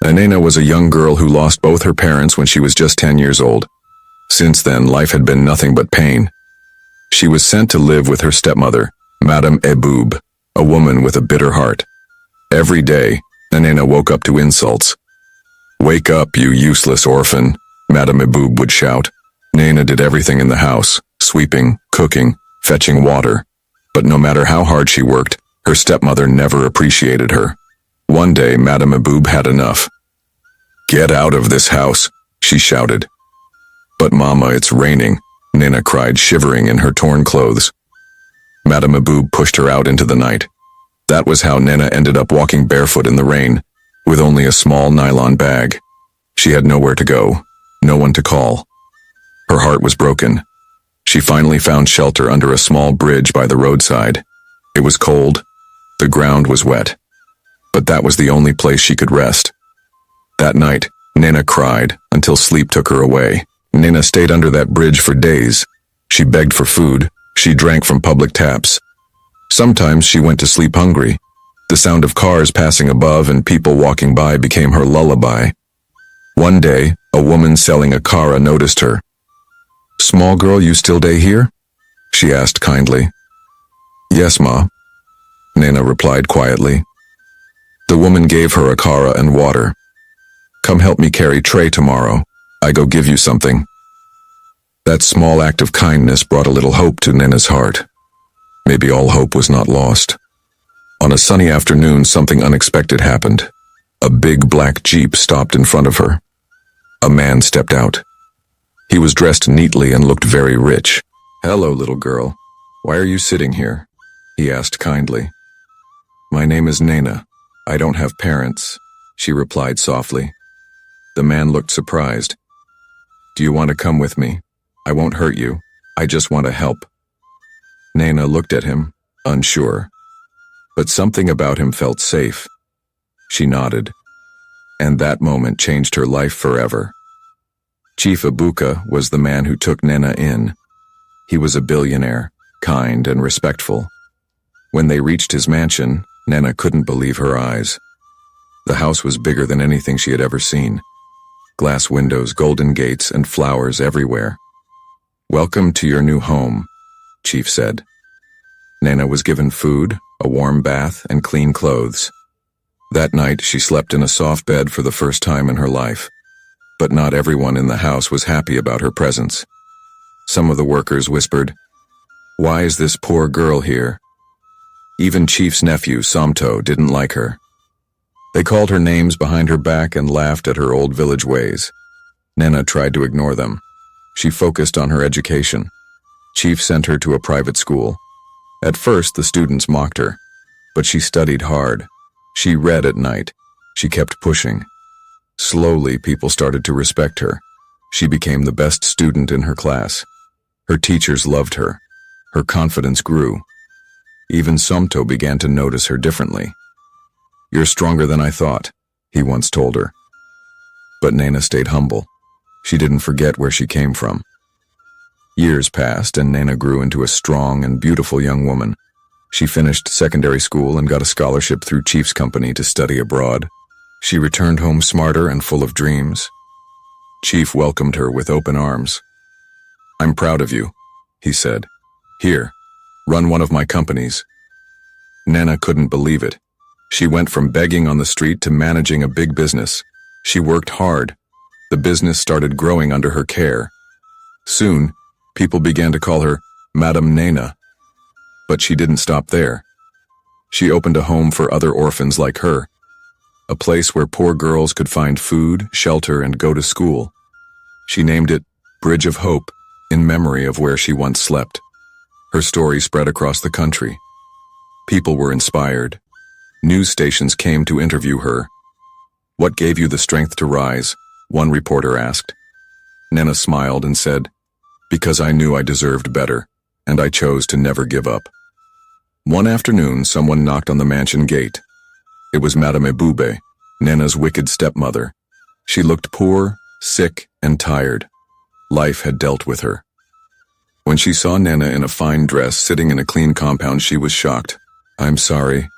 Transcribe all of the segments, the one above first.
Nnena was a young girl who lost both her parents when she was just 10 years old. Since then, life had been nothing but pain. She was sent to live with her stepmother, Madame Eboob, a woman with a bitter heart. Every day, Nnena woke up to insults. "Wake up, you useless orphan," Madame Eboob would shout. Nnena did everything in the house, sweeping, cooking, fetching water. But no matter how hard she worked, her stepmother never appreciated her. One day, Madame Eboob had enough. "Get out of this house," she shouted. "But Mama, it's raining," Nnena cried, shivering in her torn clothes. Madame Eboob pushed her out into the night. That was how Nnena ended up walking barefoot in the rain, with only a small nylon bag. She had nowhere to go, no one to call. Her heart was broken. She finally found shelter under a small bridge by the roadside. It was cold. The ground was wet. But that was the only place she could rest. That night, Nnena cried until sleep took her away. Nnena stayed under that bridge for days. She begged for food. She drank from public taps. Sometimes she went to sleep hungry. The sound of cars passing above and people walking by became her lullaby. One day, a woman selling a kara noticed her. "Small girl, you still stay here?" she asked kindly. "Yes, Ma," Nnena replied quietly. The woman gave her a kara and water. "Come help me carry tray tomorrow. I go give you something." That small act of kindness brought a little hope to Nnena's heart. Maybe all hope was not lost. On a sunny afternoon, something unexpected happened. A big black Jeep stopped in front of her. A man stepped out. He was dressed neatly and looked very rich. "Hello, little girl. Why are you sitting here?" he asked kindly. "My name is Nnena. I don't have parents," she replied softly. The man looked surprised. "Do you want to come with me? I won't hurt you. I just want to help." Nnena looked at him, unsure. But something about him felt safe. She nodded. And that moment changed her life forever. Chief Ibuka was the man who took Nnena in. He was a billionaire, kind and respectful. When they reached his mansion, Nnena couldn't believe her eyes. The house was bigger than anything she had ever seen. Glass windows, golden gates, and flowers everywhere. "Welcome to your new home," Chief said. Nnena was given food, a warm bath, and clean clothes. That night, she slept in a soft bed for the first time in her life. But not everyone in the house was happy about her presence. Some of the workers whispered, "Why is this poor girl here?" Even Chief's nephew, Somto, didn't like her. They called her names behind her back and laughed at her old village ways. Nnena tried to ignore them. She focused on her education. Chief sent her to a private school. At first, the students mocked her, but she studied hard. She read at night. She kept pushing. Slowly, people started to respect her. She became the best student in her class. Her teachers loved her. Her confidence grew. Even Somto began to notice her differently. "You're stronger than I thought," he once told her. But Nnena stayed humble. She didn't forget where she came from. Years passed, and Nnena grew into a strong and beautiful young woman. She finished secondary school and got a scholarship through Chief's company to study abroad. She returned home smarter and full of dreams. Chief welcomed her with open arms. "I'm proud of you," he said. "Here, run one of my companies." Nnena couldn't believe it. She went from begging on the street to managing a big business. She worked hard. The business started growing under her care. Soon, people began to call her Madame Nnena. But she didn't stop there. She opened a home for other orphans like her, a place where poor girls could find food, shelter, and go to school. She named it Bridge of Hope, in memory of where she once slept. Her story spread across the country. People were inspired. News stations came to interview her. "What gave you the strength to rise?" one reporter asked. Nnena smiled and said, "Because I knew I deserved better, and I chose to never give up." One afternoon, someone knocked on the mansion gate. It was Madame Eboob, Nnena's wicked stepmother. She looked poor, sick, and tired. Life had dealt with her. When she saw Nnena in a fine dress sitting in a clean compound, she was shocked. "I'm sorry,"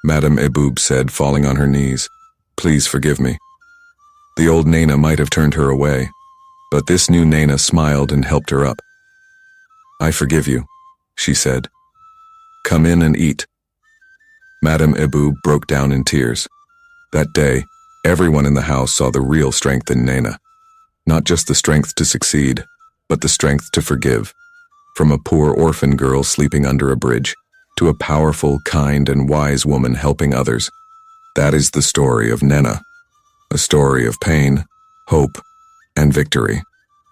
Madame Eboob said, falling on her knees. "Please forgive me." The old Nnena might have turned her away, but this new Nnena smiled and helped her up. "I forgive you," she said. "Come in and eat." Madame Eboob broke down in tears. That day, everyone in the house saw the real strength in Nnena. Not just the strength to succeed, but the strength to forgive. From a poor orphan girl sleeping under a bridge, to a powerful, kind, and wise woman helping others. That is the story of Nnena. A story of pain, hope, and victory.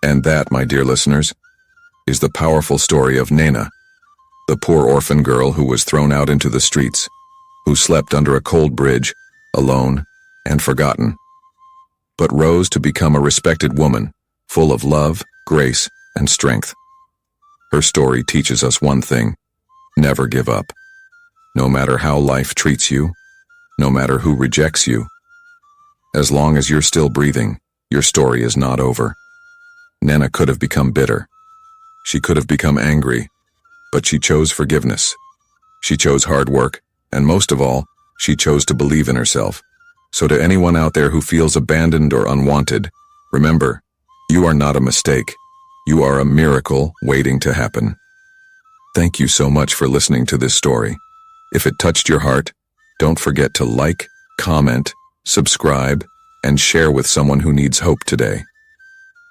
And that, my dear listeners, is the powerful story of Nnena, the poor orphan girl who was thrown out into the streets, who slept under a cold bridge, alone and forgotten, but rose to become a respected woman, full of love, grace, and strength. Her story teaches us one thing: never give up. No matter how life treats you, no matter who rejects you, as long as you're still breathing, your story is not over. Nnena could have become bitter. She could have become angry, but she chose forgiveness. She chose hard work, and most of all, she chose to believe in herself. So to anyone out there who feels abandoned or unwanted, remember, you are not a mistake. You are a miracle waiting to happen. Thank you so much for listening to this story. If it touched your heart, don't forget to like, comment, subscribe, and share with someone who needs hope today.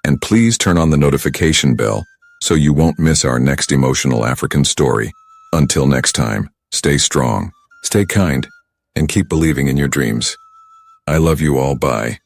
And please turn on the notification bell so you won't miss our next emotional African story. Until next time, stay strong, stay kind, and keep believing in your dreams. I love you all. Bye.